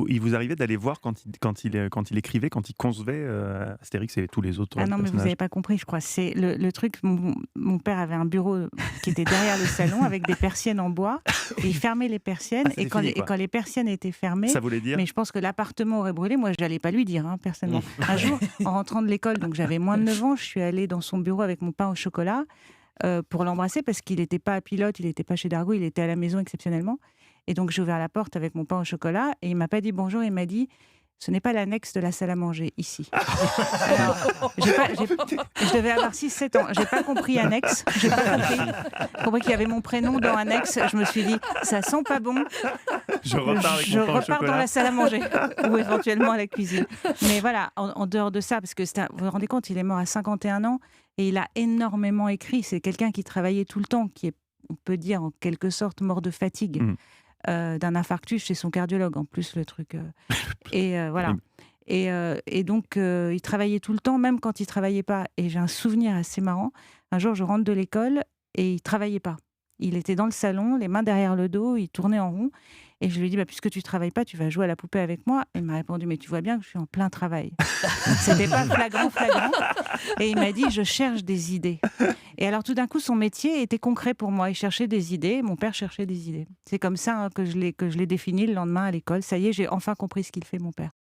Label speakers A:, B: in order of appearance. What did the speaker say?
A: Il vous arrivait d'aller voir quand il écrivait, quand il concevait Astérix et tous les autres
B: Ah non, mais vous
A: personnages?
B: avez pas compris, je crois. C'est le truc, mon père avait un bureau qui était derrière le salon avec des persiennes en bois et il fermait les persiennes
A: Ah, c'était fini,
B: et
A: quoi.
B: quand les persiennes étaient fermées,
A: Ça voulait dire?
B: mais je pense que l'appartement aurait brûlé, moi j'allais pas lui dire, hein, personnellement. Un jour, en rentrant de l'école, donc j'avais moins de 9 ans, je suis allée dans son bureau avec mon pain au chocolat pour l'embrasser parce qu'il n'était pas à Pilote, il n'était pas chez Dargaud, il était à la maison exceptionnellement. Et donc j'ai ouvert la porte avec mon pain au chocolat et il m'a pas dit bonjour, il m'a dit: «Ce n'est pas l'annexe de la salle à manger ici». Alors, je devais avoir 6-7 ans. J'ai pas compris annexe. J'ai pas compris. J'ai compris qu'il y avait mon prénom dans annexe. Je me suis dit, ça sent pas bon.
A: Je repars avec
B: Je
A: mon pain au
B: repars dans
A: chocolat.
B: la salle à manger ou éventuellement à la cuisine. Mais voilà, en dehors de ça, parce que vous vous rendez compte, il est mort à 51 ans et il a énormément écrit. C'est quelqu'un qui travaillait tout le temps, qui est, on peut dire en quelque sorte, mort de fatigue.
A: Mmh.
B: D'un infarctus chez son cardiologue, en plus, le truc. Voilà. Et donc, il travaillait tout le temps, même quand il travaillait pas. Et j'ai un souvenir assez marrant. Un jour, je rentre de l'école et il travaillait pas. Il était dans le salon, les mains derrière le dos, il tournait en rond. Et je lui ai dit, puisque tu travailles pas, tu vas jouer à la poupée avec moi. Et il m'a répondu, mais tu vois bien que je suis en plein travail. C'était pas flagrant. Et il m'a dit, je cherche des idées. Et alors, tout d'un coup, son métier était concret pour moi. Il cherchait des idées. Mon père cherchait des idées. C'est comme ça, hein, que je l'ai défini le lendemain à l'école. Ça y est, j'ai enfin compris ce qu'il fait, mon père.